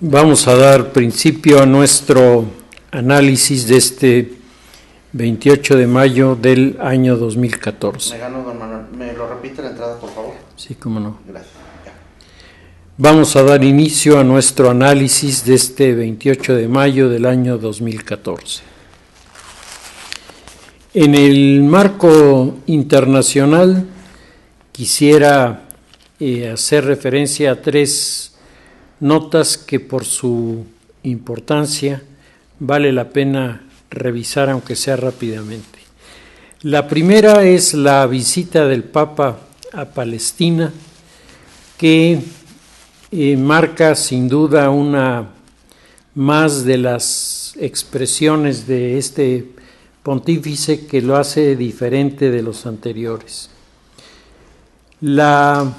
Vamos a dar principio a nuestro análisis de este 28 de mayo del año 2014. Me ganó, don Manuel. ¿Me lo repite la entrada, por favor? Sí, cómo no. Gracias. Ya. Vamos a dar inicio a nuestro análisis de este 28 de mayo del año 2014. En el marco internacional quisiera hacer referencia a tres notas que por su importancia vale la pena revisar, aunque sea rápidamente. La primera es la visita del Papa a Palestina, que marca sin duda una más de las expresiones de este pontífice que lo hace diferente de los anteriores. La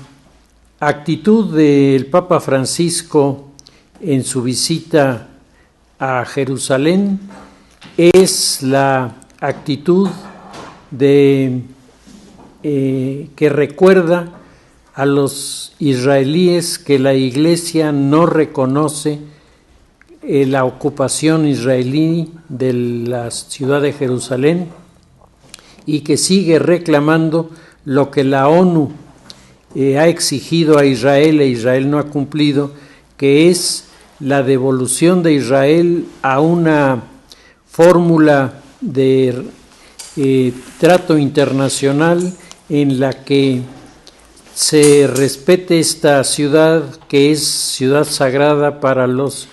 actitud del Papa Francisco en su visita a Jerusalén es la actitud que recuerda a los israelíes que la Iglesia no reconoce la ocupación israelí de la ciudad de Jerusalén y que sigue reclamando lo que la ONU ha exigido a Israel e Israel no ha cumplido, que es la devolución de Israel a una fórmula de trato internacional en la que se respete esta ciudad, que es ciudad sagrada para los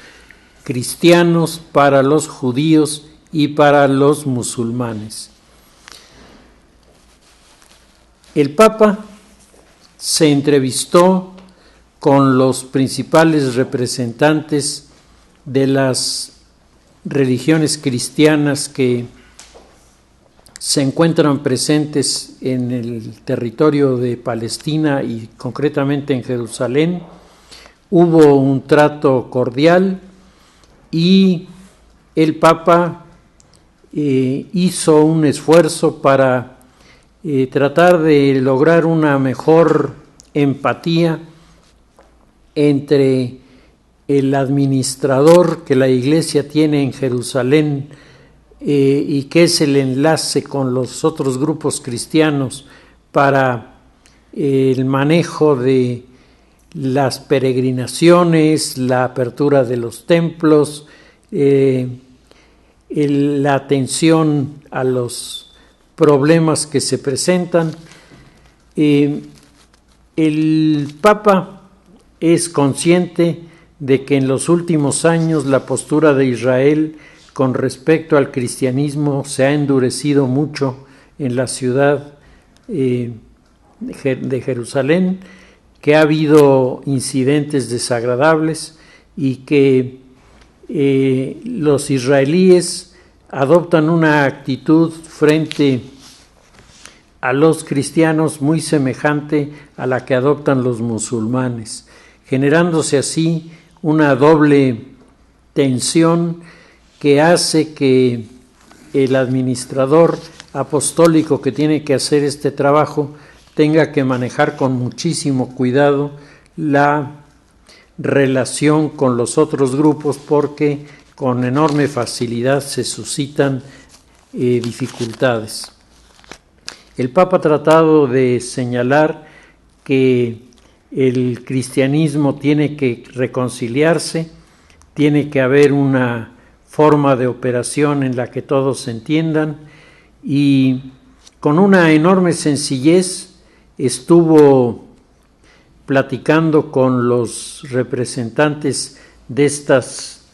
cristianos, para los judíos y para los musulmanes. El Papa se entrevistó con los principales representantes de las religiones cristianas que se encuentran presentes en el territorio de Palestina y concretamente en Jerusalén. Hubo un trato cordial y el Papa hizo un esfuerzo para tratar de lograr una mejor empatía entre el administrador que la Iglesia tiene en Jerusalén y que es el enlace con los otros grupos cristianos para el manejo de las peregrinaciones, la apertura de los templos, la atención a los problemas que se presentan. El Papa es consciente de que en los últimos años la postura de Israel con respecto al cristianismo se ha endurecido mucho en la ciudad de Jerusalén, que ha habido incidentes desagradables y que los israelíes adoptan una actitud frente a los cristianos muy semejante a la que adoptan los musulmanes, generándose así una doble tensión que hace que el administrador apostólico que tiene que hacer este trabajo tenga que manejar con muchísimo cuidado la relación con los otros grupos, porque con enorme facilidad se suscitan dificultades. El Papa ha tratado de señalar que el cristianismo tiene que reconciliarse, tiene que haber una forma de operación en la que todos se entiendan, y con una enorme sencillez estuvo platicando con los representantes de estas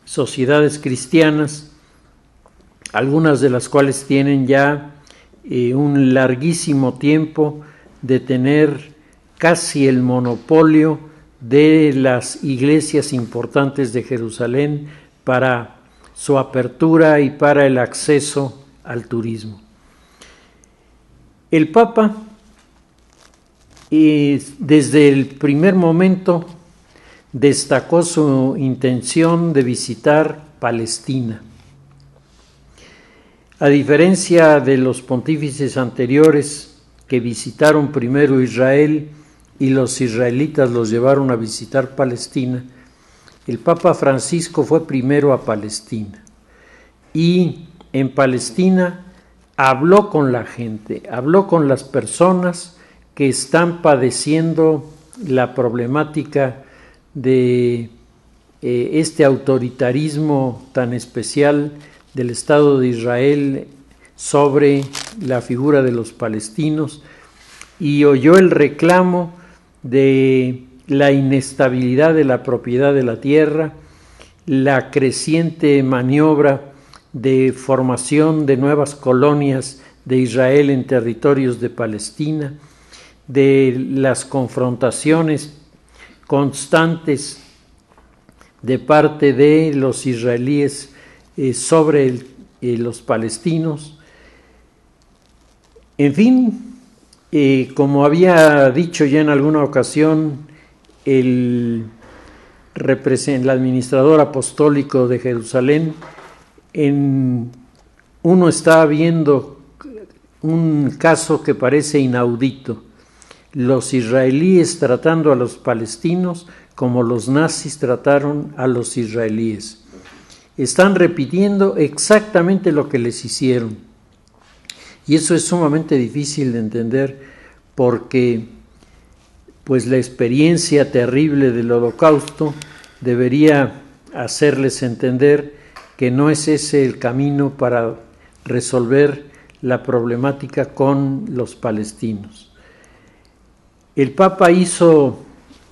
sociedades cristianas, algunas de las cuales tienen ya un larguísimo tiempo de tener casi el monopolio de las iglesias importantes de Jerusalén para su apertura y para el acceso al turismo. El Papa, desde el primer momento, destacó su intención de visitar Palestina. A diferencia de los pontífices anteriores que visitaron primero Israel y los israelitas los llevaron a visitar Palestina, el Papa Francisco fue primero a Palestina y en Palestina habló con la gente, habló con las personas que están padeciendo la problemática de este autoritarismo tan especial del Estado de Israel sobre la figura de los palestinos, y oyó el reclamo de la inestabilidad de la propiedad de la tierra, la creciente maniobra de formación de nuevas colonias de Israel en territorios de Palestina, de las confrontaciones constantes de parte de los israelíes sobre los palestinos. En fin, como había dicho ya en alguna ocasión el administrador apostólico de Jerusalén, uno está viendo un caso que parece inaudito: los israelíes tratando a los palestinos como los nazis trataron a los israelíes. Están repitiendo exactamente lo que les hicieron. Y eso es sumamente difícil de entender porque pues la experiencia terrible del Holocausto debería hacerles entender que no es ese el camino para resolver la problemática con los palestinos. El Papa hizo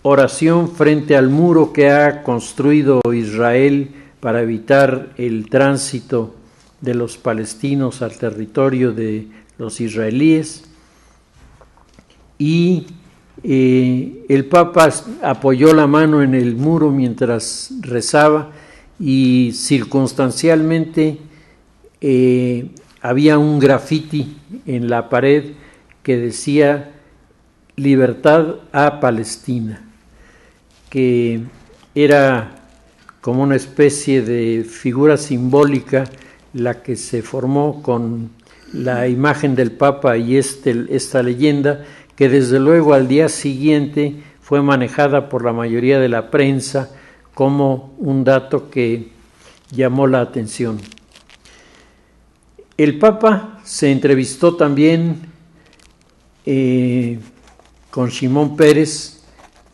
oración frente al muro que ha construido Israel para evitar el tránsito de los palestinos al territorio de los israelíes, y el Papa apoyó la mano en el muro mientras rezaba, y circunstancialmente había un grafiti en la pared que decía "Libertad a Palestina", que era como una especie de figura simbólica la que se formó con la imagen del Papa y esta leyenda, que desde luego al día siguiente fue manejada por la mayoría de la prensa como un dato que llamó la atención. El Papa se entrevistó también con Shimon Peres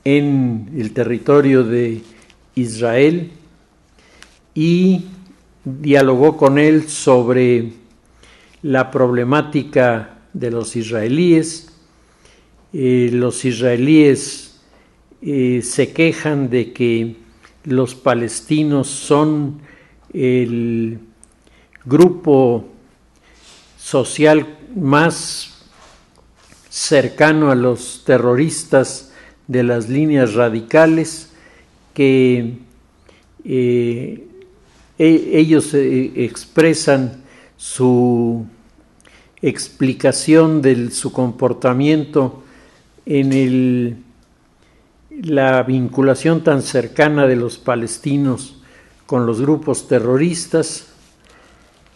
en el territorio de Israel y dialogó con él sobre la problemática de los israelíes. Los israelíes se quejan de que los palestinos son el grupo social más cercano a los terroristas de las líneas radicales, que ellos expresan su explicación de su comportamiento en la vinculación tan cercana de los palestinos con los grupos terroristas,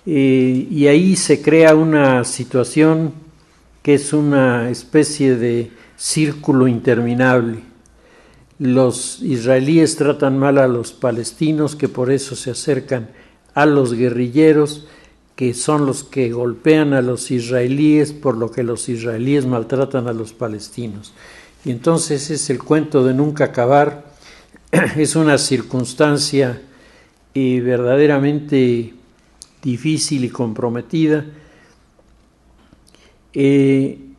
y ahí se crea una situación que es una especie de círculo interminable. Los israelíes tratan mal a los palestinos, que por eso se acercan a los guerrilleros, que son los que golpean a los israelíes, por lo que los israelíes maltratan a los palestinos. Y entonces es el cuento de nunca acabar. Es una circunstancia verdaderamente difícil y comprometida. El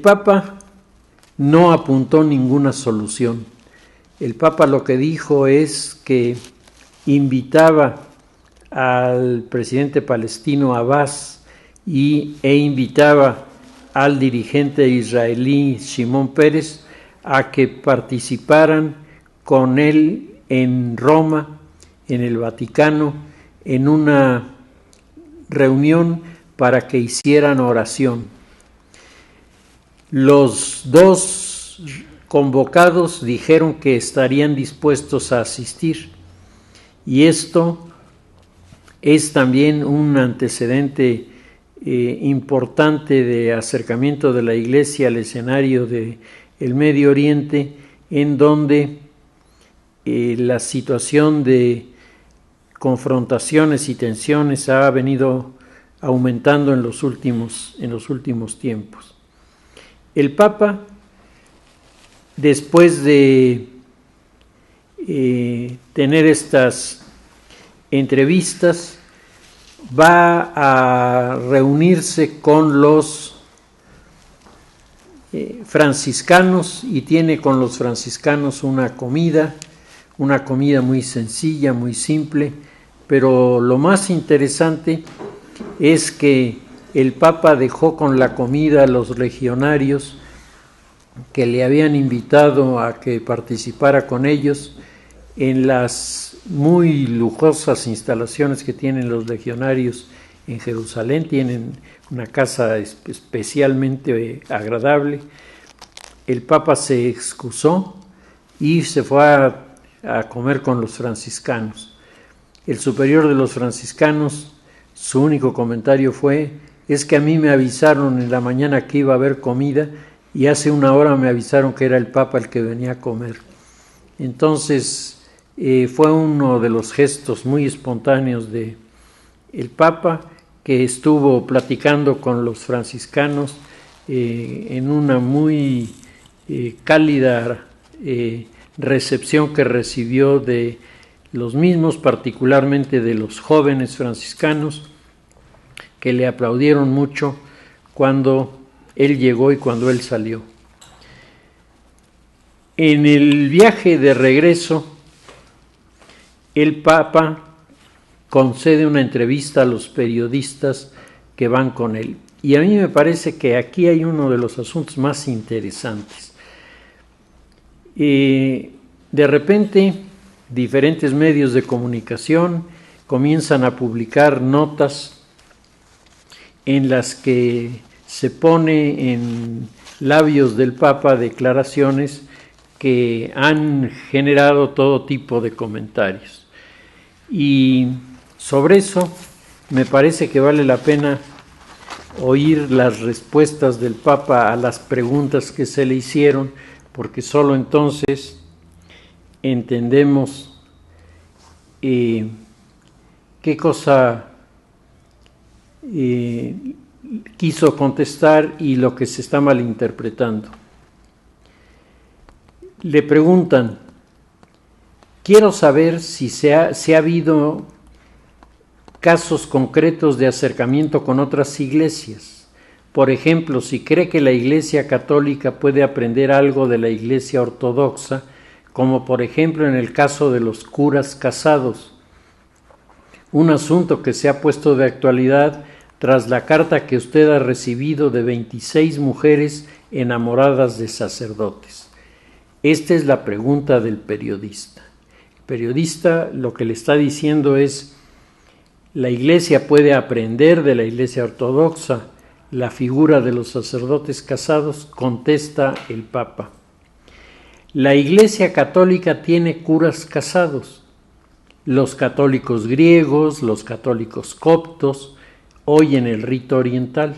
Papa no apuntó ninguna solución. El Papa lo que dijo es que invitaba al presidente palestino Abbas e invitaba al dirigente israelí Shimon Peres a que participaran con él en Roma, en el Vaticano, en una reunión para que hicieran oración. Los dos convocados dijeron que estarían dispuestos a asistir, y esto es también un antecedente importante de acercamiento de la Iglesia al escenario del Medio Oriente, en donde la situación de confrontaciones y tensiones ha venido aumentando en los últimos tiempos. El Papa, después de tener estas entrevistas, va a reunirse con los franciscanos y tiene con los franciscanos una comida muy sencilla, muy simple, pero lo más interesante es que el Papa dejó con la comida a los legionarios que le habían invitado a que participara con ellos en las muy lujosas instalaciones que tienen los legionarios en Jerusalén. Tienen una casa especialmente agradable. El Papa se excusó y se fue a comer con los franciscanos. El superior de los franciscanos, su único comentario fue: es que a mí me avisaron en la mañana que iba a haber comida y hace una hora me avisaron que era el Papa el que venía a comer. Entonces fue uno de los gestos muy espontáneos de el Papa, que estuvo platicando con los franciscanos en una muy cálida recepción que recibió de los mismos, particularmente de los jóvenes franciscanos, que le aplaudieron mucho cuando él llegó y cuando él salió. En el viaje de regreso, el Papa concede una entrevista a los periodistas que van con él. Y a mí me parece que aquí hay uno de los asuntos más interesantes. De repente, diferentes medios de comunicación comienzan a publicar notas en las que se pone en labios del Papa declaraciones que han generado todo tipo de comentarios. Y sobre eso me parece que vale la pena oír las respuestas del Papa a las preguntas que se le hicieron, porque solo entonces entendemos qué cosa quiso contestar y lo que se está malinterpretando. Le preguntan: quiero saber si ha habido casos concretos de acercamiento con otras iglesias. Por ejemplo, si cree que la Iglesia Católica puede aprender algo de la Iglesia Ortodoxa, como por ejemplo en el caso de los curas casados, un asunto que se ha puesto de actualidad tras la carta que usted ha recibido de 26 mujeres enamoradas de sacerdotes. Esta es la pregunta del periodista. El periodista lo que le está diciendo es: la Iglesia puede aprender de la Iglesia Ortodoxa la figura de los sacerdotes casados. Contesta el Papa: la Iglesia Católica tiene curas casados. Los católicos griegos, los católicos coptos, hoy en el rito oriental,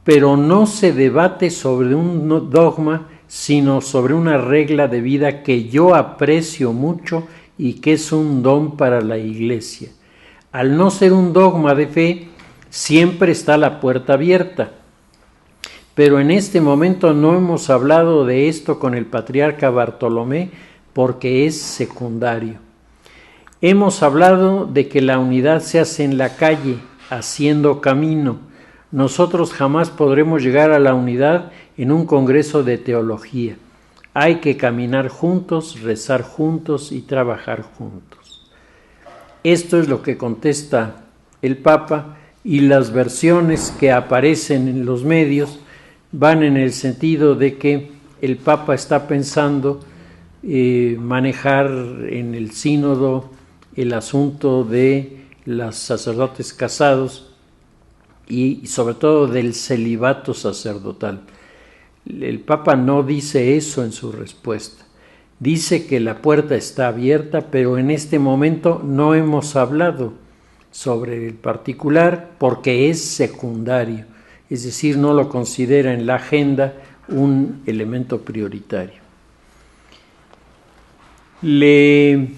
pero no se debate sobre un dogma, sino sobre una regla de vida que yo aprecio mucho y que es un don para la Iglesia. Al no ser un dogma de fe, siempre está la puerta abierta. Pero en este momento no hemos hablado de esto con el patriarca Bartolomé porque es secundario. Hemos hablado de que la unidad se hace en la calle, haciendo camino. Nosotros jamás podremos llegar a la unidad en un congreso de teología. Hay que caminar juntos, rezar juntos y trabajar juntos. Esto es lo que contesta el Papa, y las versiones que aparecen en los medios van en el sentido de que el Papa está pensando manejar en el sínodo el asunto de los sacerdotes casados y sobre todo del celibato sacerdotal. El Papa no dice eso en su respuesta. Dice que la puerta está abierta, pero en este momento no hemos hablado sobre el particular porque es secundario, es decir, no lo considera en la agenda un elemento prioritario. Le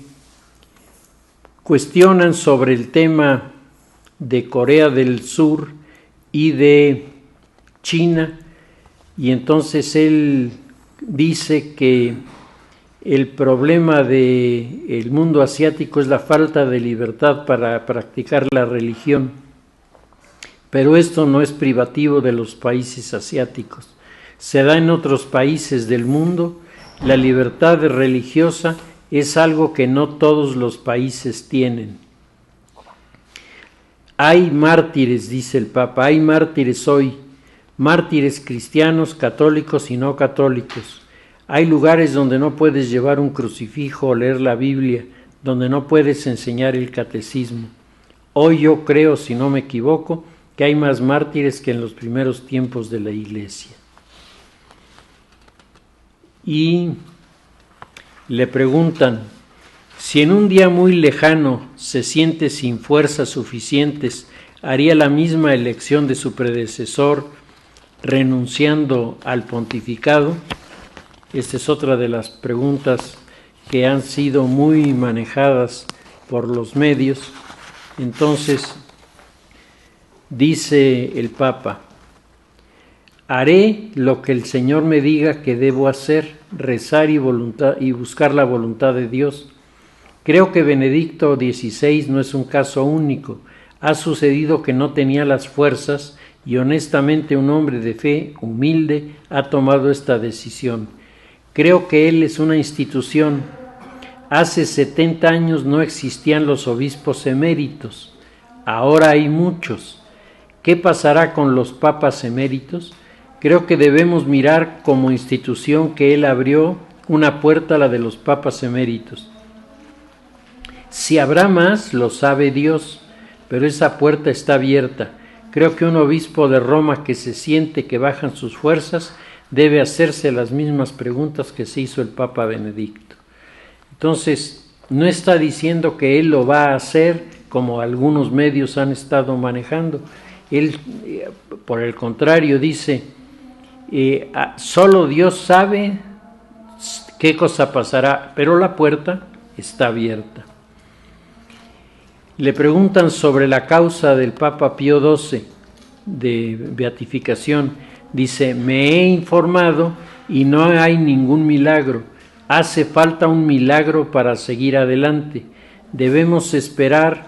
cuestionan sobre el tema de Corea del Sur y de China, y entonces él dice que el problema del mundo asiático es la falta de libertad para practicar la religión, pero esto no es privativo de los países asiáticos. Se da en otros países del mundo. La libertad religiosa es algo que no todos los países tienen. Hay mártires, dice el Papa, hay mártires hoy, mártires cristianos, católicos y no católicos. Hay lugares donde no puedes llevar un crucifijo o leer la Biblia, donde no puedes enseñar el catecismo. Hoy yo creo, si no me equivoco, que hay más mártires que en los primeros tiempos de la Iglesia. Y le preguntan, si en un día muy lejano se siente sin fuerzas suficientes, ¿haría la misma elección de su predecesor renunciando al pontificado? Esta es otra de las preguntas que han sido muy manejadas por los medios. Entonces, dice el Papa, haré lo que el Señor me diga que debo hacer, rezar y buscar la voluntad de Dios. Creo que Benedicto XVI no es un caso único. Ha sucedido que no tenía las fuerzas y honestamente un hombre de fe, humilde, ha tomado esta decisión. Creo que él es una institución. Hace 70 años no existían los obispos eméritos. Ahora hay muchos. ¿Qué pasará con los papas eméritos? Creo que debemos mirar como institución que él abrió una puerta a la de los papas eméritos. Si habrá más, lo sabe Dios, pero esa puerta está abierta. Creo que un obispo de Roma que se siente que bajan sus fuerzas debe hacerse las mismas preguntas que se hizo el Papa Benedicto. Entonces, no está diciendo que él lo va a hacer como algunos medios han estado manejando. Él, por el contrario, dice, solo Dios sabe qué cosa pasará, pero la puerta está abierta. Le preguntan sobre la causa del Papa Pío XII de beatificación. Dice, me he informado y no hay ningún milagro. Hace falta un milagro para seguir adelante. Debemos esperar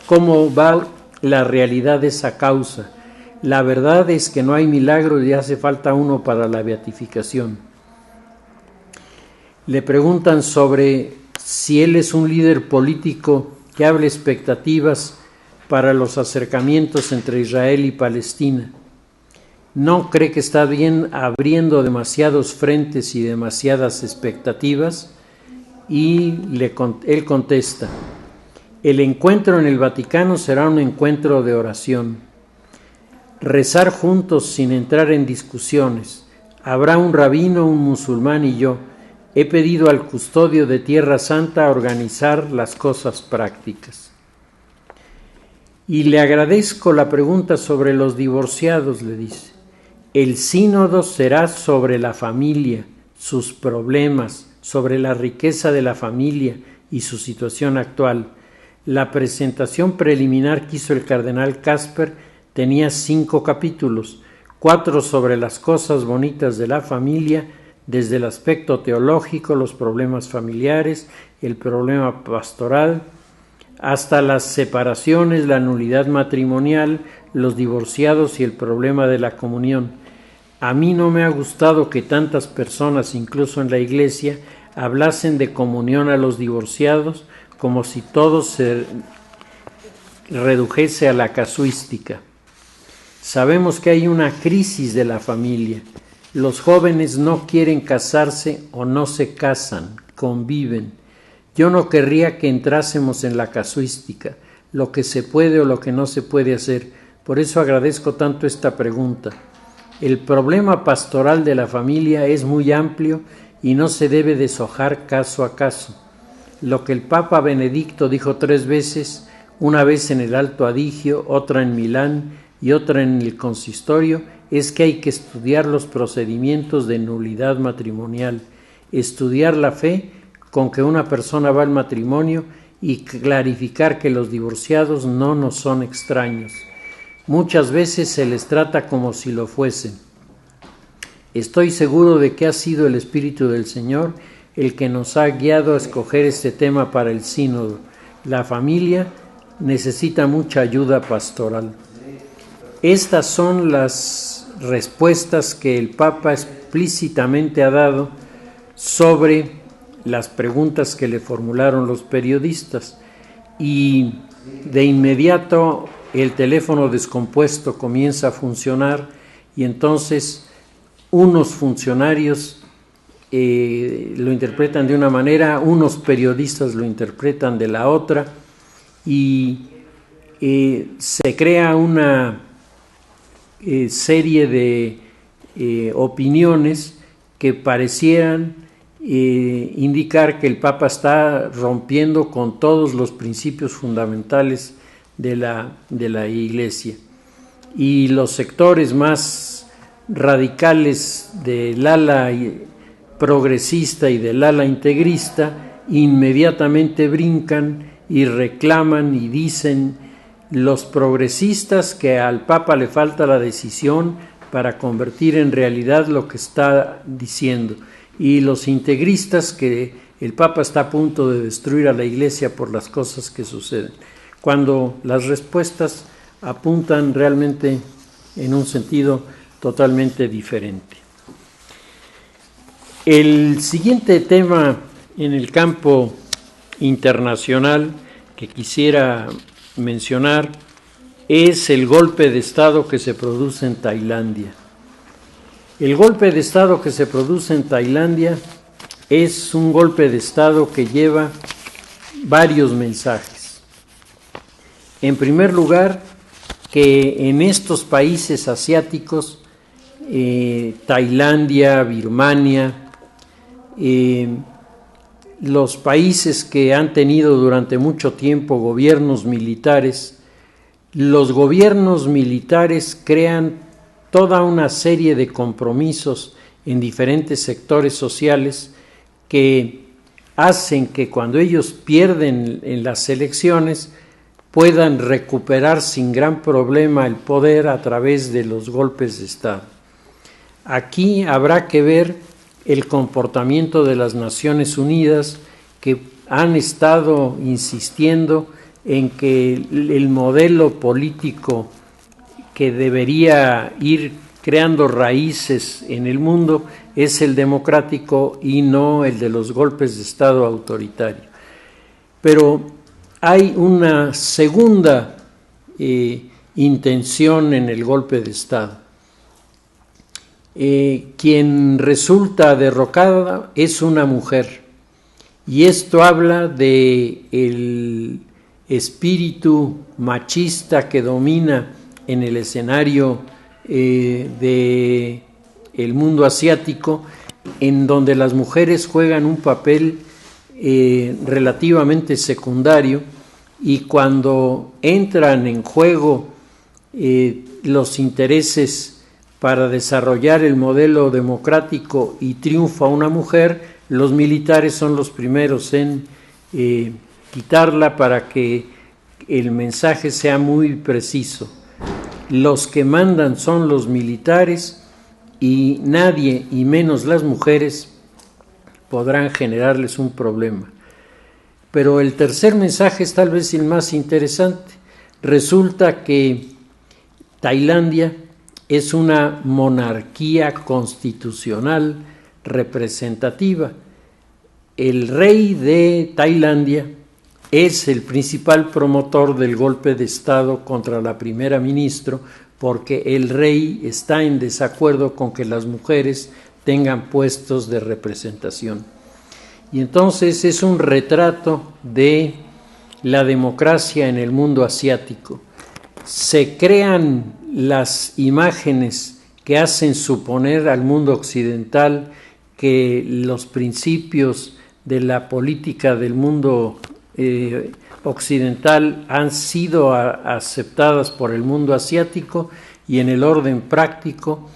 cómo va la realidad de esa causa. La verdad es que no hay milagro y hace falta uno para la beatificación. Le preguntan sobre si él es un líder político que hable expectativas para los acercamientos entre Israel y Palestina. ¿No cree que está bien abriendo demasiados frentes y demasiadas expectativas? Y él contesta, el encuentro en el Vaticano será un encuentro de oración. Rezar juntos sin entrar en discusiones. Habrá un rabino, un musulmán y yo. He pedido al custodio de Tierra Santa organizar las cosas prácticas. Y le agradezco la pregunta sobre los divorciados, le dice. El sínodo será sobre la familia, sus problemas, sobre la riqueza de la familia y su situación actual. La presentación preliminar que hizo el cardenal Casper tenía 5 capítulos, 4 sobre las cosas bonitas de la familia, desde el aspecto teológico, los problemas familiares, el problema pastoral, hasta las separaciones, la nulidad matrimonial, los divorciados y el problema de la comunión. A mí no me ha gustado que tantas personas, incluso en la Iglesia, hablasen de comunión a los divorciados como si todo se redujese a la casuística. Sabemos que hay una crisis de la familia. Los jóvenes no quieren casarse o no se casan, conviven. Yo no querría que entrásemos en la casuística, lo que se puede o lo que no se puede hacer. Por eso agradezco tanto esta pregunta. El problema pastoral de la familia es muy amplio y no se debe deshojar caso a caso. Lo que el Papa Benedicto dijo 3 veces, una vez en el Alto Adigio, otra en Milán y otra en el consistorio, es que hay que estudiar los procedimientos de nulidad matrimonial, estudiar la fe con que una persona va al matrimonio y clarificar que los divorciados no nos son extraños. Muchas veces se les trata como si lo fuesen. Estoy seguro de que ha sido el Espíritu del Señor el que nos ha guiado a escoger este tema para el sínodo. La familia necesita mucha ayuda pastoral. Estas son las respuestas que el Papa explícitamente ha dado sobre las preguntas que le formularon los periodistas, y de inmediato el teléfono descompuesto comienza a funcionar, y entonces unos funcionarios lo interpretan de una manera, unos periodistas lo interpretan de la otra, y se crea una serie de opiniones que parecieran indicar que el Papa está rompiendo con todos los principios fundamentales de la Iglesia. Y los sectores más radicales del ala progresista y del ala integrista inmediatamente brincan y reclaman y dicen: los progresistas que al Papa le falta la decisión para convertir en realidad lo que está diciendo, y los integristas que el Papa está a punto de destruir a la Iglesia por las cosas que suceden, cuando las respuestas apuntan realmente en un sentido totalmente diferente. El siguiente tema en el campo internacional que quisiera mencionar es el golpe de Estado que se produce en Tailandia. El golpe de Estado que se produce en Tailandia es un golpe de Estado que lleva varios mensajes. En primer lugar, que en estos países asiáticos, Tailandia, Birmania, los países que han tenido durante mucho tiempo gobiernos militares, los gobiernos militares crean toda una serie de compromisos en diferentes sectores sociales que hacen que cuando ellos pierden en las elecciones puedan recuperar sin gran problema el poder a través de los golpes de Estado. Aquí habrá que ver el comportamiento de las Naciones Unidas, que han estado insistiendo en que el modelo político que debería ir creando raíces en el mundo es el democrático y no el de los golpes de Estado autoritario. Pero hay una segunda intención en el golpe de Estado. Quien resulta derrocada es una mujer, y esto habla de el espíritu machista que domina en el escenario del mundo asiático, en donde las mujeres juegan un papel relativamente secundario, y cuando entran en juego los intereses para desarrollar el modelo democrático y triunfa una mujer, los militares son los primeros en quitarla para que el mensaje sea muy preciso. Los que mandan son los militares, y nadie, y menos las mujeres, podrán generarles un problema. Pero el tercer mensaje es tal vez el más interesante. Resulta que Tailandia es una monarquía constitucional representativa. El rey de Tailandia es el principal promotor del golpe de Estado contra la primera ministra, porque el rey está en desacuerdo con que las mujeres tengan puestos de representación. Y entonces es un retrato de la democracia en el mundo asiático. Se crean las imágenes que hacen suponer al mundo occidental que los principios de la política del mundo occidental han sido aceptadas por el mundo asiático, y en el orden práctico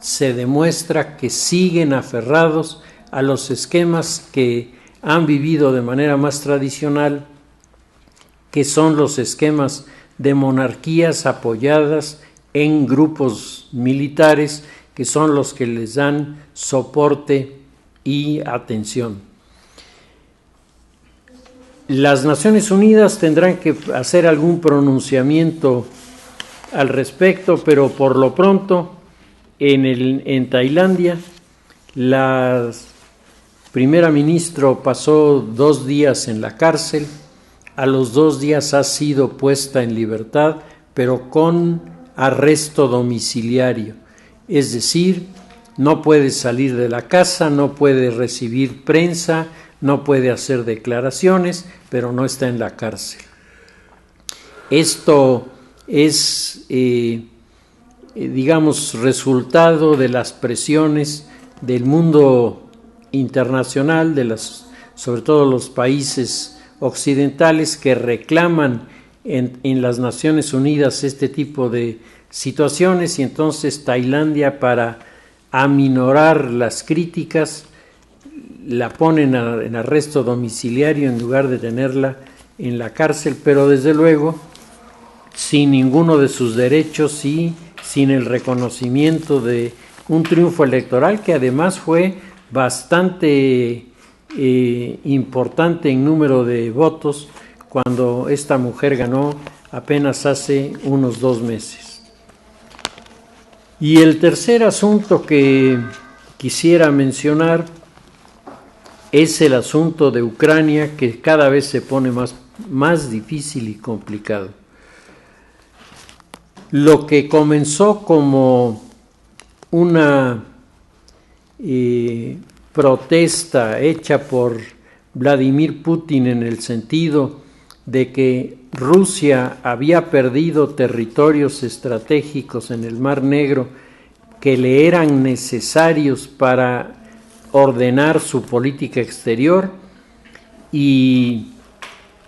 se demuestra que siguen aferrados a los esquemas que han vivido de manera más tradicional, que son los esquemas de monarquías apoyadas en grupos militares, que son los que les dan soporte y atención. Las Naciones Unidas tendrán que hacer algún pronunciamiento al respecto, pero por lo pronto en Tailandia la primera ministra pasó 2 días en la cárcel. A los 2 días ha sido puesta en libertad, pero con arresto domiciliario. Es decir, no puede salir de la casa, no puede recibir prensa, no puede hacer declaraciones, pero no está en la cárcel. Esto es, digamos, resultado de las presiones del mundo internacional, sobre todo los países occidentales que reclaman en las Naciones Unidas este tipo de situaciones, y entonces Tailandia, para aminorar las críticas, la ponen en arresto domiciliario en lugar de tenerla en la cárcel, pero desde luego sin ninguno de sus derechos y sin el reconocimiento de un triunfo electoral que además fue bastante importante en número de votos, cuando esta mujer ganó apenas hace unos 2 meses. Y el tercer asunto que quisiera mencionar es el asunto de Ucrania, que cada vez se pone más difícil y complicado. Lo que comenzó como una protesta hecha por Vladimir Putin en el sentido de que Rusia había perdido territorios estratégicos en el Mar Negro que le eran necesarios para ordenar su política exterior, y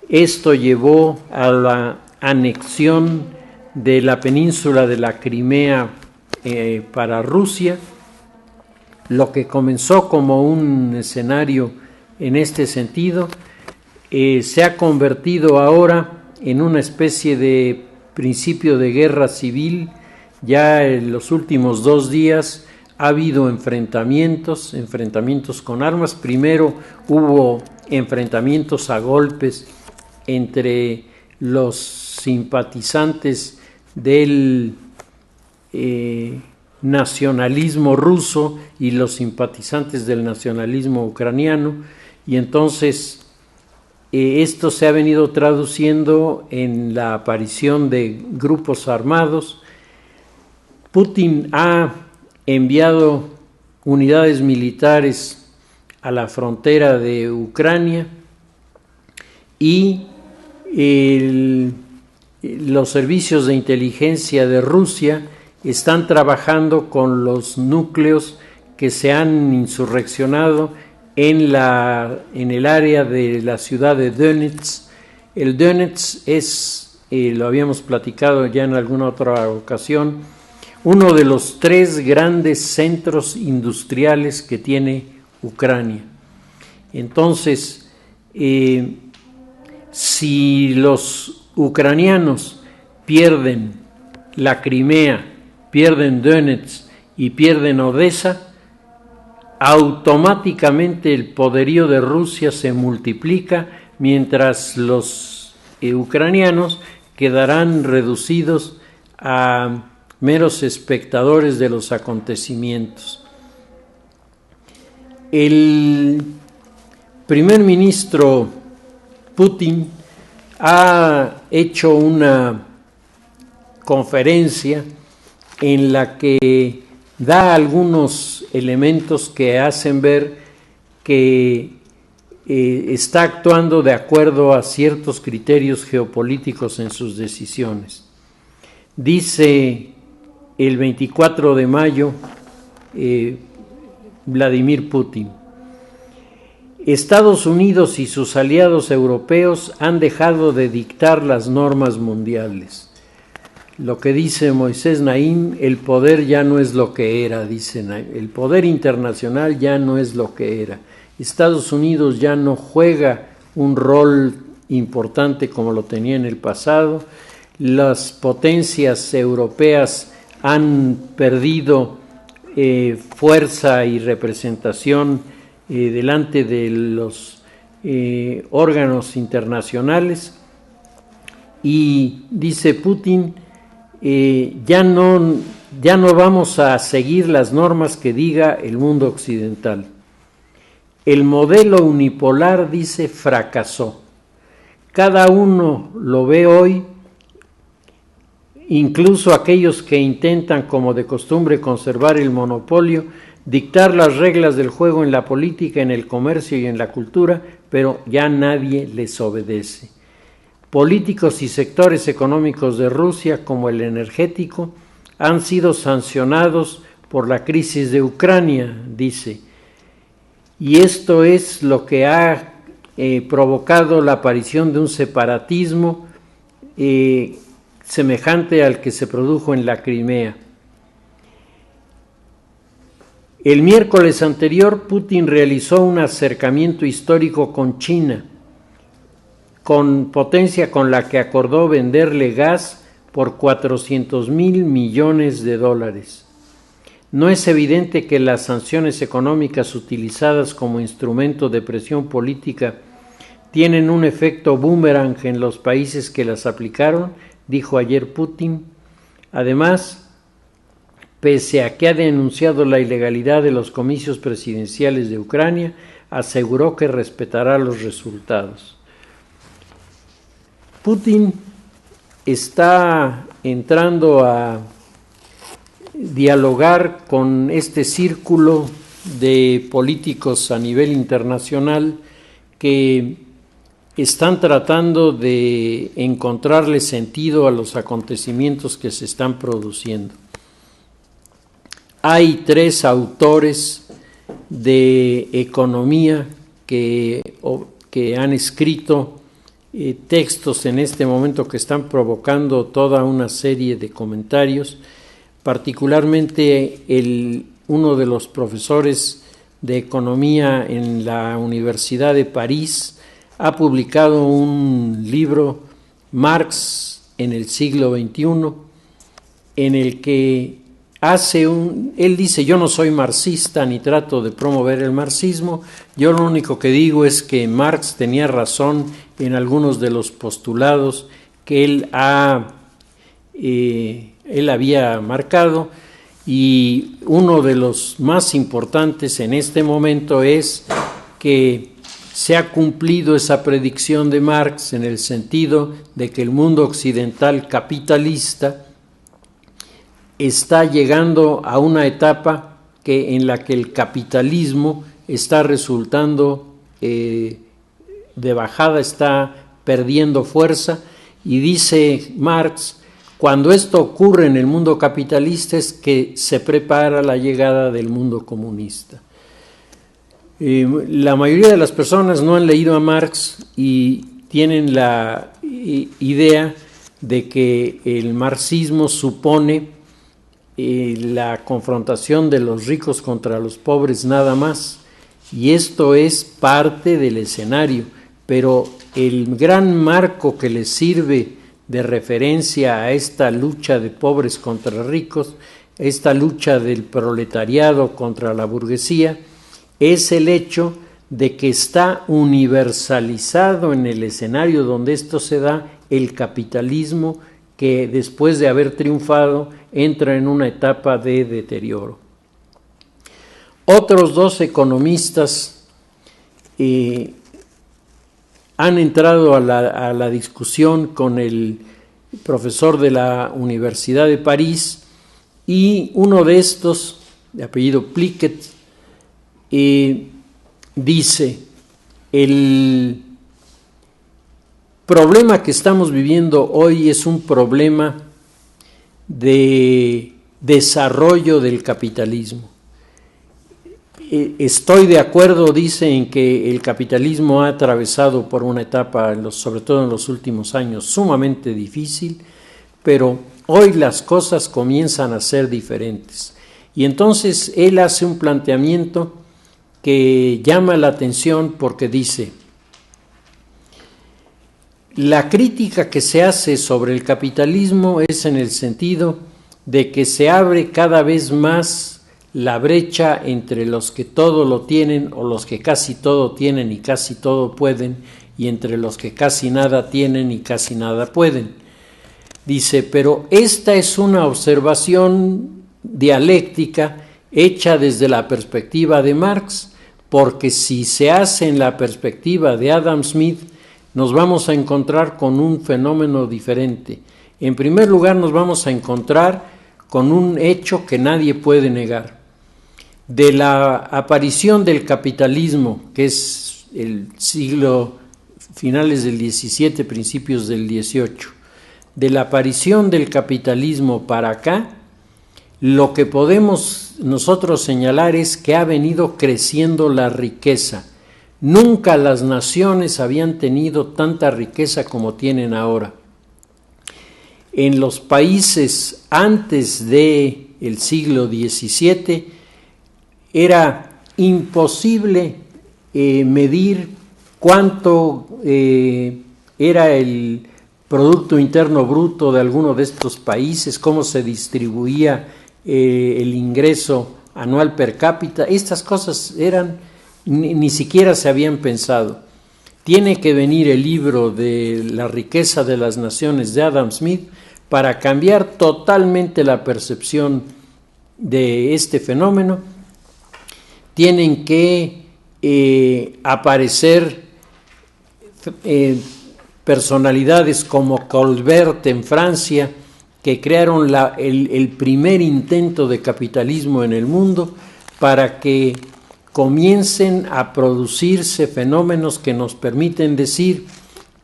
esto llevó a la anexión de la península de la Crimea para Rusia. Lo que comenzó como un escenario en este sentido se ha convertido ahora en una especie de principio de guerra civil. Ya en los últimos 2 días ha habido enfrentamientos con armas. Primero hubo enfrentamientos a golpes entre los simpatizantes del nacionalismo ruso y los simpatizantes del nacionalismo ucraniano, y entonces esto se ha venido traduciendo en la aparición de grupos armados. Putin ha enviado unidades militares a la frontera de Ucrania, y los servicios de inteligencia de Rusia están trabajando con los núcleos que se han insurreccionado en el área de la ciudad de Donetsk. El Donetsk es, lo habíamos platicado ya en alguna otra ocasión, uno de los 3 grandes centros industriales que tiene Ucrania. Entonces, si los ucranianos pierden la Crimea, pierden Donetsk y pierden Odessa, automáticamente el poderío de Rusia se multiplica, mientras los ucranianos quedarán reducidos a meros espectadores de los acontecimientos. El primer ministro Putin ha hecho una conferencia en la que da algunos elementos que hacen ver que está actuando de acuerdo a ciertos criterios geopolíticos en sus decisiones. Dice el 24 de mayo Vladimir Putin: Estados Unidos y sus aliados europeos han dejado de dictar las normas mundiales. Lo que dice Moisés Naim, el poder ya no es lo que era, dice Naim, el poder internacional ya no es lo que era. Estados Unidos ya no juega un rol importante como lo tenía en el pasado. Las potencias europeas han perdido fuerza y representación delante de los órganos internacionales, y dice Putin, ya no vamos a seguir las normas que diga el mundo occidental. El modelo unipolar, dice, fracasó. Cada uno lo ve hoy, incluso aquellos que intentan, como de costumbre, conservar el monopolio, dictar las reglas del juego en la política, en el comercio y en la cultura, pero ya nadie les obedece. Políticos y sectores económicos de Rusia, como el energético, han sido sancionados por la crisis de Ucrania, dice, y esto es lo que ha provocado la aparición de un separatismo semejante al que se produjo en la Crimea. El miércoles anterior, Putin realizó un acercamiento histórico con China, con potencia con la que acordó venderle gas por $400 mil millones. No es evidente que las sanciones económicas utilizadas como instrumento de presión política tienen un efecto boomerang en los países que las aplicaron, dijo ayer Putin. Además, pese a que ha denunciado la ilegalidad de los comicios presidenciales de Ucrania, aseguró que respetará los resultados. Putin está entrando a dialogar con este círculo de políticos a nivel internacional que están tratando de encontrarle sentido a los acontecimientos que se están produciendo. Hay 3 autores de economía que han escrito textos en este momento que están provocando toda una serie de comentarios, particularmente uno de los profesores de economía en la Universidad de París ha publicado un libro, Marx en el siglo XXI, en el que él dice: yo no soy marxista ni trato de promover el marxismo, yo lo único que digo es que Marx tenía razón en algunos de los postulados que él había marcado, y uno de los más importantes en este momento es que se ha cumplido esa predicción de Marx en el sentido de que el mundo occidental capitalista está llegando a una etapa en la que el capitalismo está resultando de bajada, está perdiendo fuerza, y dice Marx: cuando esto ocurre en el mundo capitalista es que se prepara la llegada del mundo comunista. La mayoría de las personas no han leído a Marx y tienen la idea de que el marxismo supone la confrontación de los ricos contra los pobres nada más, y esto es parte del escenario, pero el gran marco que les sirve de referencia a esta lucha de pobres contra ricos, esta lucha del proletariado contra la burguesía, es el hecho de que está universalizado en el escenario donde esto se da el capitalismo, que después de haber triunfado entra en una etapa de deterioro. Otros 2 economistas han entrado a la discusión con el profesor de la Universidad de París, y uno de estos, de apellido Pliquet, dice: el problema que estamos viviendo hoy es un problema de desarrollo del capitalismo. Estoy de acuerdo, dice, en que el capitalismo ha atravesado por una etapa, sobre todo en los últimos años, sumamente difícil, pero hoy las cosas comienzan a ser diferentes. Y entonces él hace un planteamiento que llama la atención porque dice: la crítica que se hace sobre el capitalismo es en el sentido de que se abre cada vez más la brecha entre los que todo lo tienen o los que casi todo tienen y casi todo pueden, y entre los que casi nada tienen y casi nada pueden. Dice, pero esta es una observación dialéctica hecha desde la perspectiva de Marx, porque si se hace en la perspectiva de Adam Smith, nos vamos a encontrar con un fenómeno diferente. En primer lugar, nos vamos a encontrar con un hecho que nadie puede negar. De la aparición del capitalismo, que es el siglo finales del 17, principios del 18, de la aparición del capitalismo para acá, lo que podemos nosotros señalar es que ha venido creciendo la riqueza. Nunca las naciones habían tenido tanta riqueza como tienen ahora. En los países antes del siglo XVII era imposible medir cuánto era el Producto Interno Bruto de alguno de estos países, cómo se distribuía el ingreso anual per cápita. Estas cosas ni siquiera se habían pensado. Tiene que venir el libro de La riqueza de las naciones de Adam Smith para cambiar totalmente la percepción de este fenómeno. Tienen que aparecer personalidades como Colbert en Francia, que crearon el primer intento de capitalismo en el mundo para que comiencen a producirse fenómenos que nos permiten decir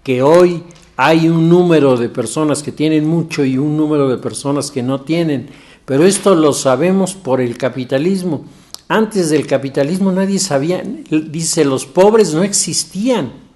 que hoy hay un número de personas que tienen mucho y un número de personas que no tienen, pero esto lo sabemos por el capitalismo. Antes del capitalismo nadie sabía, dice, los pobres no existían.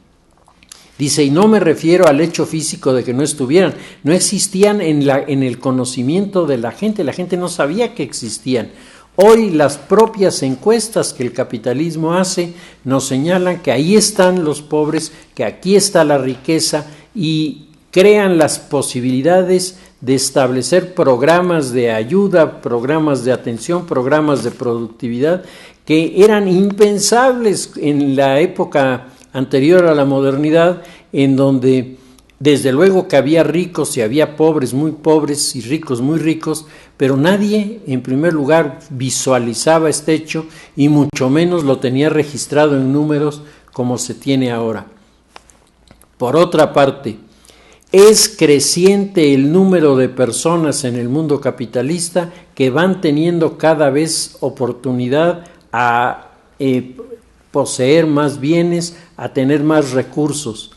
Dice, y no me refiero al hecho físico de que no estuvieran, no existían en el conocimiento de la gente no sabía que existían. Hoy las propias encuestas que el capitalismo hace nos señalan que ahí están los pobres, que aquí está la riqueza, y crean las posibilidades de establecer programas de ayuda, programas de atención, programas de productividad que eran impensables en la época anterior a la modernidad, en donde desde luego que había ricos y había pobres muy pobres y ricos muy ricos, pero nadie en primer lugar visualizaba este hecho y mucho menos lo tenía registrado en números como se tiene ahora. Por otra parte, es creciente el número de personas en el mundo capitalista que van teniendo cada vez oportunidad a poseer más bienes, a tener más recursos.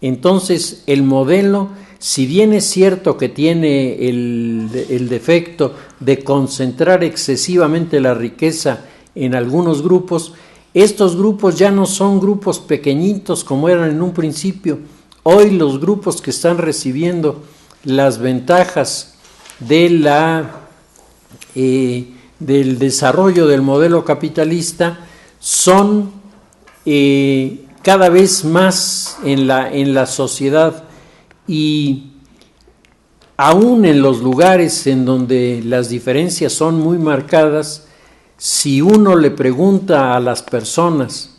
Entonces, el modelo, si bien es cierto que tiene el defecto de concentrar excesivamente la riqueza en algunos grupos, estos grupos ya no son grupos pequeñitos como eran en un principio. Hoy los grupos que están recibiendo las ventajas del desarrollo del modelo capitalista son cada vez más en la sociedad, y aún en los lugares en donde las diferencias son muy marcadas, si uno le pregunta a las personas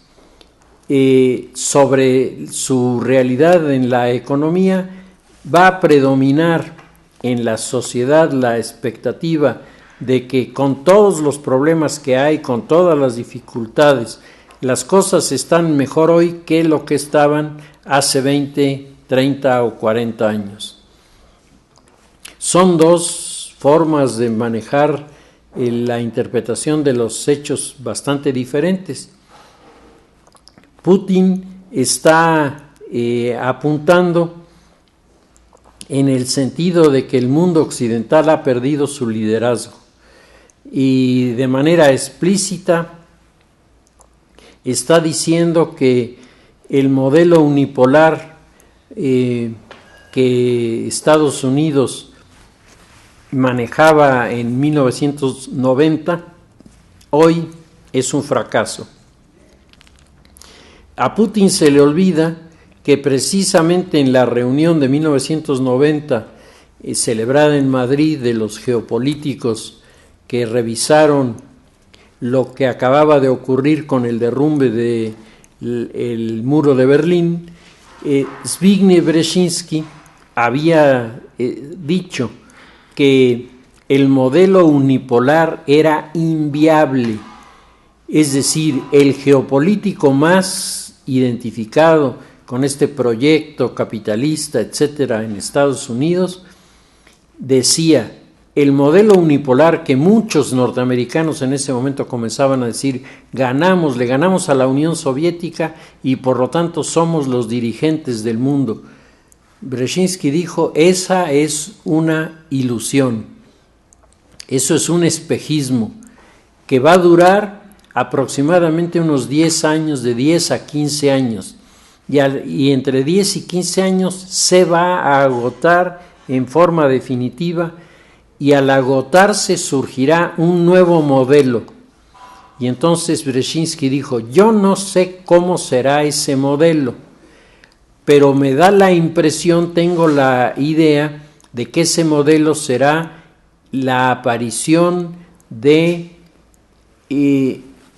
sobre su realidad en la economía, va a predominar en la sociedad la expectativa de que con todos los problemas que hay, con todas las dificultades, las cosas están mejor hoy que lo que estaban hace 20, 30 o 40 años. Son dos formas de manejar la interpretación de los hechos bastante diferentes. Putin está apuntando en el sentido de que el mundo occidental ha perdido su liderazgo, y de manera explícita está diciendo que el modelo unipolar que Estados Unidos manejaba en 1990, hoy es un fracaso. A Putin se le olvida que precisamente en la reunión de 1990 celebrada en Madrid de los geopolíticos que revisaron lo que acababa de ocurrir con el derrumbe del muro de Berlín, Zbigniew Brzezinski había dicho que el modelo unipolar era inviable, es decir, el geopolítico más identificado con este proyecto capitalista, etcétera, en Estados Unidos, decía: el modelo unipolar que muchos norteamericanos en ese momento comenzaban a decir, le ganamos a la Unión Soviética y por lo tanto somos los dirigentes del mundo. Brzezinski dijo, esa es una ilusión, eso es un espejismo que va a durar aproximadamente unos 10 años, de 10 a 15 años, y entre 10 y 15 años se va a agotar en forma definitiva, y al agotarse surgirá un nuevo modelo. Y entonces Brzezinski dijo, yo no sé cómo será ese modelo, pero me da la impresión, tengo la idea de que ese modelo será la aparición de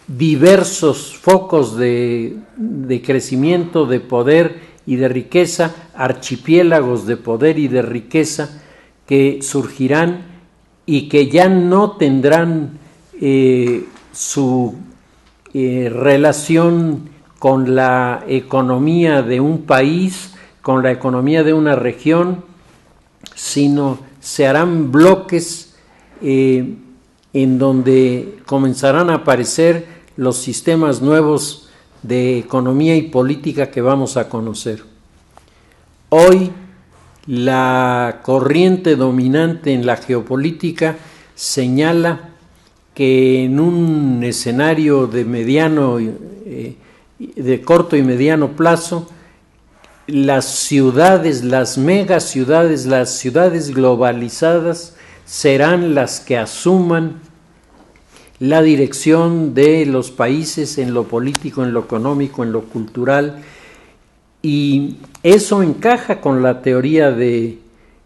diversos focos de crecimiento, de poder y de riqueza, archipiélagos de poder y de riqueza que surgirán y que ya no tendrán su relación con la economía de un país, con la economía de una región, sino se harán bloques en donde comenzarán a aparecer los sistemas nuevos de economía y política que vamos a conocer. Hoy la corriente dominante en la geopolítica señala que en un escenario de corto y mediano plazo, las ciudades, las megaciudades, las ciudades globalizadas serán las que asuman la dirección de los países en lo político, en lo económico, en lo cultural, y eso encaja con la teoría de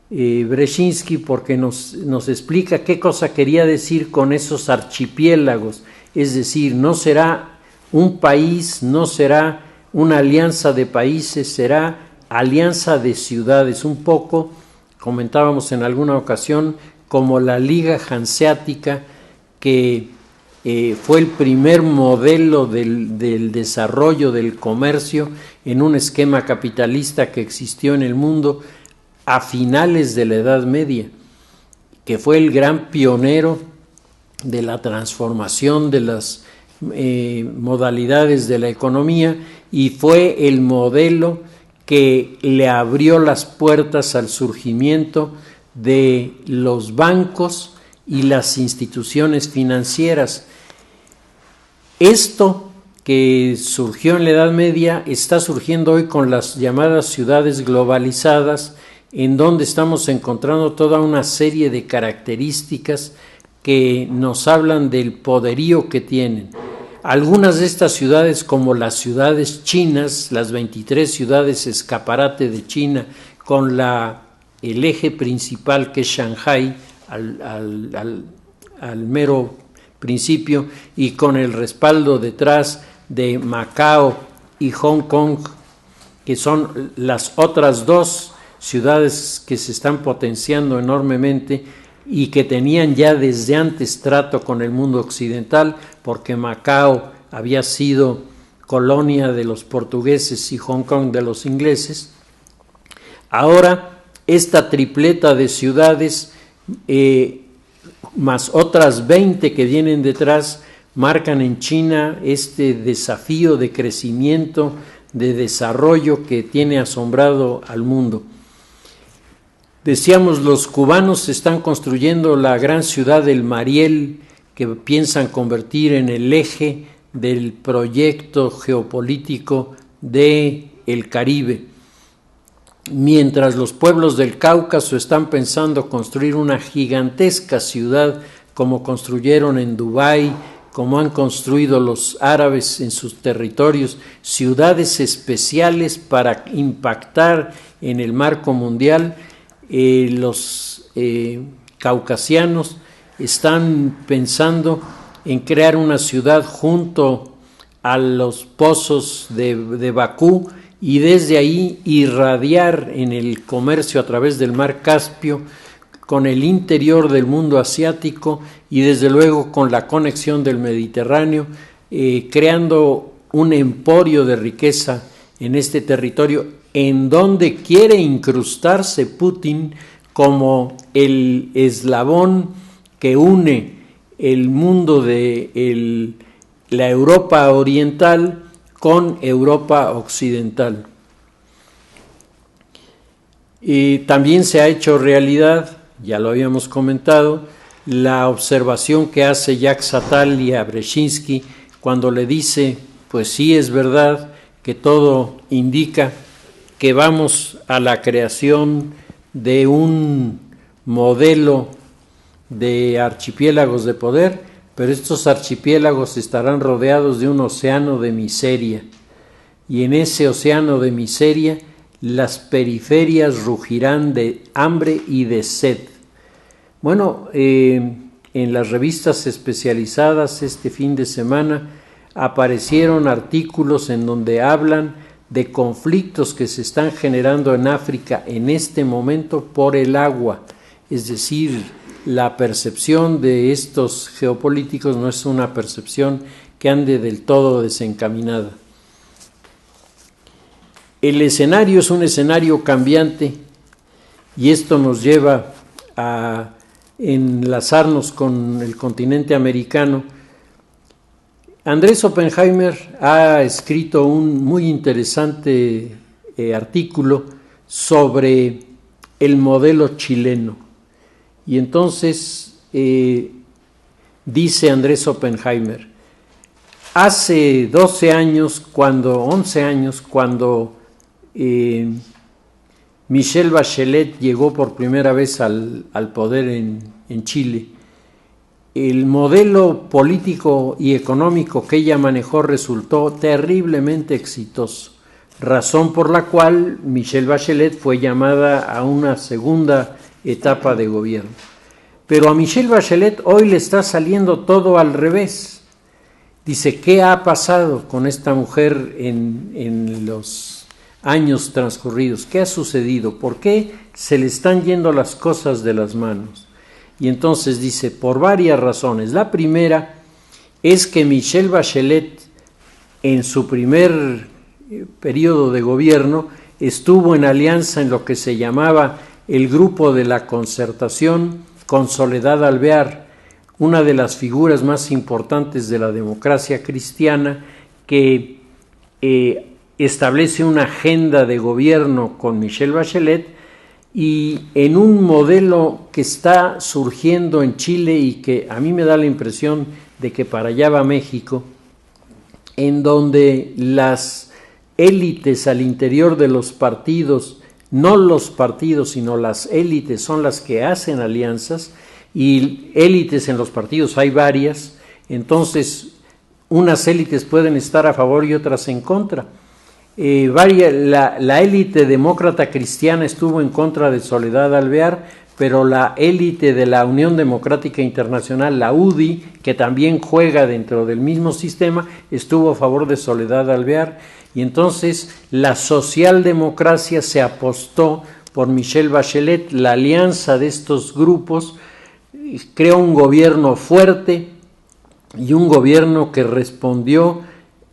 Brzezinski porque nos explica qué cosa quería decir con esos archipiélagos, es decir, no será un país, no será una alianza de países, será alianza de ciudades, un poco, comentábamos en alguna ocasión, como la Liga Hanseática, que fue el primer modelo del desarrollo del comercio en un esquema capitalista que existió en el mundo a finales de la Edad Media, que fue el gran pionero de la transformación de las modalidades de la economía y fue el modelo que le abrió las puertas al surgimiento de los bancos y las instituciones financieras. Esto que surgió en la Edad Media está surgiendo hoy con las llamadas ciudades globalizadas, en donde estamos encontrando toda una serie de características que nos hablan del poderío que tienen. Algunas de estas ciudades, como las ciudades chinas, las 23 ciudades escaparate de China, con el eje principal que es Shanghái, al mero principio, y con el respaldo detrás de Macao y Hong Kong, que son las otras dos ciudades que se están potenciando enormemente y que tenían ya desde antes trato con el mundo occidental, porque Macao había sido colonia de los portugueses y Hong Kong de los ingleses. Ahora esta tripleta de ciudades más otras 20 que vienen detrás marcan en China este desafío de crecimiento, de desarrollo que tiene asombrado al mundo. Decíamos, los cubanos están construyendo la gran ciudad del Mariel, que piensan convertir en el eje del proyecto geopolítico del Caribe, mientras los pueblos del Cáucaso están pensando construir una gigantesca ciudad como construyeron en Dubái, como han construido los árabes en sus territorios, ciudades especiales para impactar en el marco mundial. Los caucasianos están pensando en crear una ciudad junto a los pozos de Bakú y desde ahí irradiar en el comercio a través del mar Caspio con el interior del mundo asiático y desde luego con la conexión del Mediterráneo, creando un emporio de riqueza en este territorio en donde quiere incrustarse Putin como el eslabón que une el mundo de la Europa oriental con Europa occidental. Y también se ha hecho realidad, ya lo habíamos comentado, la observación que hace Jacques Attali a Brzezinski cuando le dice, pues sí es verdad que todo indica que vamos a la creación de un modelo de archipiélagos de poder, pero estos archipiélagos estarán rodeados de un océano de miseria, y en ese océano de miseria las periferias rugirán de hambre y de sed. Bueno, en las revistas especializadas este fin de semana aparecieron artículos en donde hablan de conflictos que se están generando en África en este momento por el agua, es decir, la percepción de estos geopolíticos no es una percepción que ande del todo desencaminada. El escenario es un escenario cambiante y esto nos lleva a enlazarnos con el continente americano. Andrés Oppenheimer ha escrito un muy interesante artículo sobre el modelo chileno. Y entonces dice Andrés Oppenheimer, hace 11 años, cuando Michelle Bachelet llegó por primera vez al poder en Chile, el modelo político y económico que ella manejó resultó terriblemente exitoso, razón por la cual Michelle Bachelet fue llamada a una segunda etapa de gobierno. Pero a Michelle Bachelet hoy le está saliendo todo al revés. Dice, ¿qué ha pasado con esta mujer en los años transcurridos? ¿Qué ha sucedido? ¿Por qué se le están yendo las cosas de las manos? Y entonces dice, por varias razones. La primera es que Michelle Bachelet en su primer periodo de gobierno estuvo en alianza en lo que se llamaba el Grupo de la Concertación con Soledad Alvear, una de las figuras más importantes de la democracia cristiana, que establece una agenda de gobierno con Michelle Bachelet y en un modelo que está surgiendo en Chile y que a mí me da la impresión de que para allá va México, en donde las élites al interior de los partidos, no los partidos, sino las élites son las que hacen alianzas, y élites en los partidos hay varias, entonces unas élites pueden estar a favor y otras en contra. La élite demócrata cristiana estuvo en contra de Soledad Alvear, pero la élite de la Unión Democrática Internacional, la UDI, que también juega dentro del mismo sistema, estuvo a favor de Soledad Alvear, y entonces la socialdemocracia se apostó por Michelle Bachelet. La alianza de estos grupos creó un gobierno fuerte y un gobierno que respondió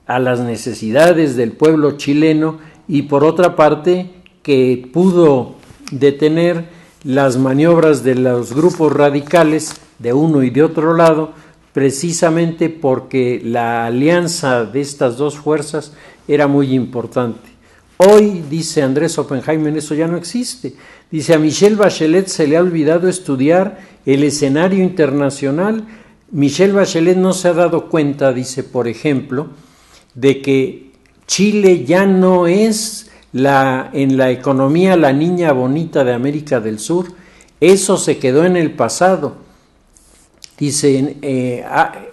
a las necesidades del pueblo chileno y por otra parte que pudo detener las maniobras de los grupos radicales de uno y de otro lado, precisamente porque la alianza de estas dos fuerzas era muy importante. Hoy, dice Andrés Oppenheimer, eso ya no existe. Dice, a Michelle Bachelet se le ha olvidado estudiar el escenario internacional. Michelle Bachelet no se ha dado cuenta, dice, por ejemplo, de que Chile ya no es en la economía la niña bonita de América del Sur. Eso se quedó en el pasado. Dice,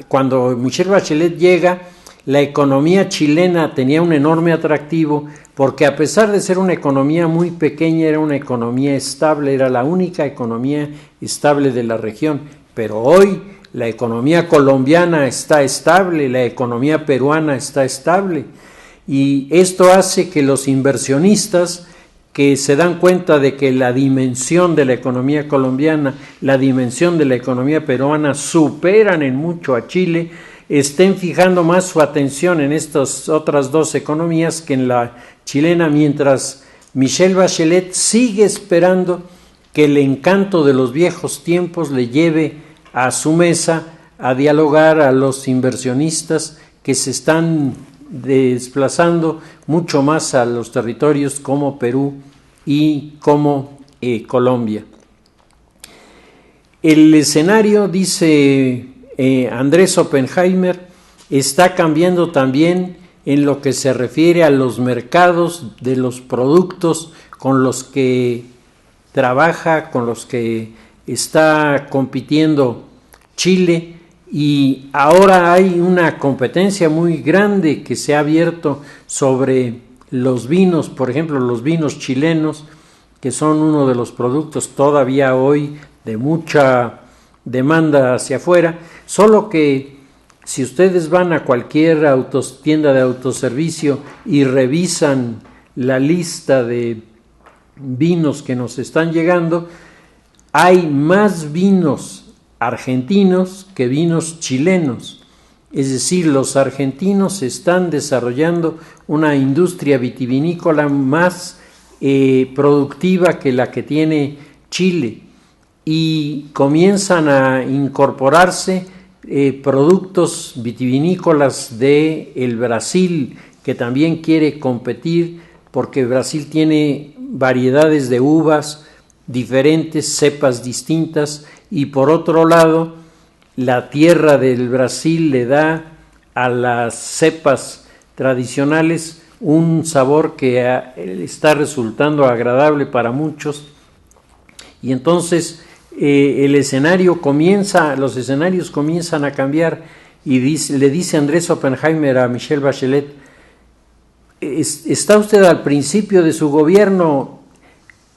cuando Michelle Bachelet llega, la economía chilena tenía un enorme atractivo porque a pesar de ser una economía muy pequeña, era una economía estable, era la única economía estable de la región. Pero hoy la economía colombiana está estable, la economía peruana está estable. Y esto hace que los inversionistas que se dan cuenta de que la dimensión de la economía colombiana, la dimensión de la economía peruana superan en mucho a Chile, estén fijando más su atención en estas otras dos economías que en la chilena, mientras Michelle Bachelet sigue esperando que el encanto de los viejos tiempos le lleve a su mesa a dialogar a los inversionistas que se están desplazando mucho más a los territorios como Perú y como Colombia. El escenario, dice Andrés Oppenheimer, está cambiando también en lo que se refiere a los mercados de los productos con los que trabaja, con los que está compitiendo Chile, y ahora hay una competencia muy grande que se ha abierto sobre los vinos, por ejemplo, los vinos chilenos, que son uno de los productos todavía hoy de mucha demanda hacia afuera, solo que si ustedes van a cualquier tienda de autoservicio y revisan la lista de vinos que nos están llegando, hay más vinos argentinos que vinos chilenos. Es decir, los argentinos están desarrollando una industria vitivinícola más productiva que la que tiene Chile, y comienzan a incorporarse productos vitivinícolas de el Brasil, que también quiere competir porque Brasil tiene variedades de uvas diferentes, cepas distintas, y por otro lado la tierra del Brasil le da a las cepas tradicionales un sabor que está resultando agradable para muchos, y entonces los escenarios comienzan a cambiar, y le dice Andrés Oppenheimer a Michelle Bachelet: está usted al principio de su gobierno,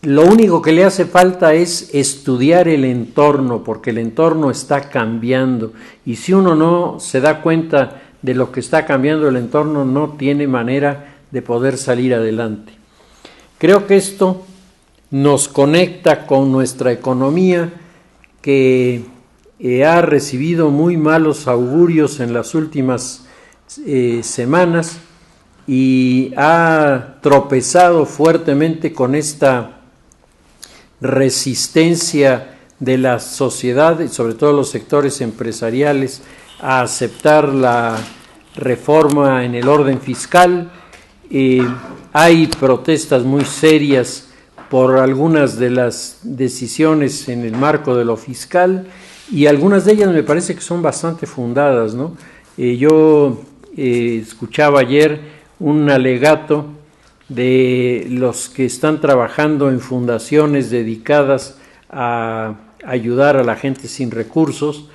lo único que le hace falta es estudiar el entorno, porque el entorno está cambiando, y si uno no se da cuenta de lo que está cambiando el entorno, no tiene manera de poder salir adelante. Creo que esto nos conecta con nuestra economía, que ha recibido muy malos augurios en las últimas semanas, y ha tropezado fuertemente con esta resistencia de la sociedad y sobre todo los sectores empresariales a aceptar la reforma en el orden fiscal. Hay protestas muy serias por algunas de las decisiones en el marco de lo fiscal, y algunas de ellas me parece que son bastante fundadas, ¿no? Yo escuchaba ayer un alegato de los que están trabajando en fundaciones dedicadas a ayudar a la gente sin recursos,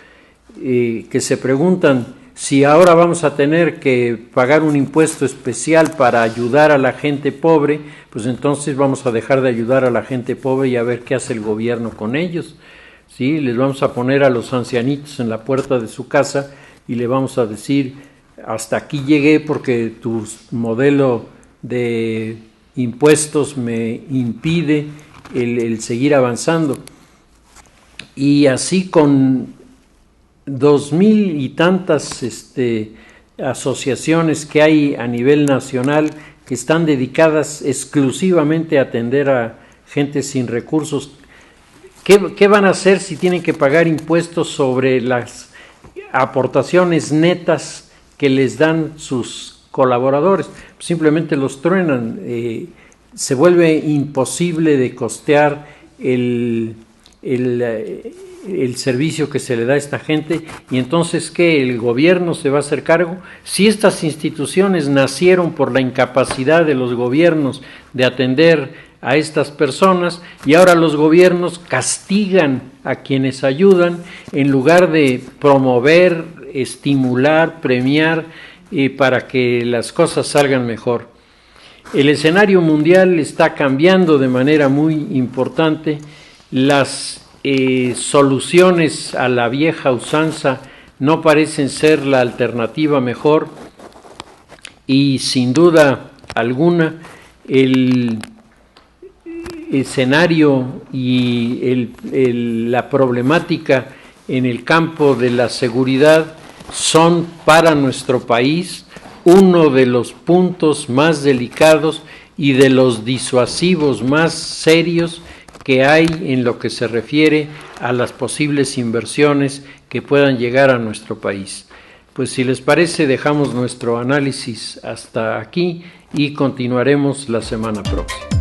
que se preguntan si ahora vamos a tener que pagar un impuesto especial para ayudar a la gente pobre, pues entonces vamos a dejar de ayudar a la gente pobre y a ver qué hace el gobierno con ellos. ¿Sí? Les vamos a poner a los ancianitos en la puerta de su casa y le vamos a decir: hasta aquí llegué porque tu modelo de impuestos me impide el seguir avanzando. Y así con 2,000 y tantas asociaciones que hay a nivel nacional que están dedicadas exclusivamente a atender a gente sin recursos. ¿Qué van a hacer si tienen que pagar impuestos sobre las aportaciones netas que les dan sus colaboradores? Simplemente los truenan. Se vuelve imposible de costear el servicio que se le da a esta gente, y entonces ¿qué? ¿El gobierno se va a hacer cargo? Si estas instituciones nacieron por la incapacidad de los gobiernos de atender a estas personas y ahora los gobiernos castigan a quienes ayudan en lugar de promover, estimular, premiar para que las cosas salgan mejor. El escenario mundial está cambiando de manera muy importante. Las soluciones a la vieja usanza no parecen ser la alternativa mejor y sin duda alguna el escenario y la problemática en el campo de la seguridad son para nuestro país uno de los puntos más delicados y de los disuasivos más serios que hay en lo que se refiere a las posibles inversiones que puedan llegar a nuestro país. Pues si les parece, dejamos nuestro análisis hasta aquí y continuaremos la semana próxima.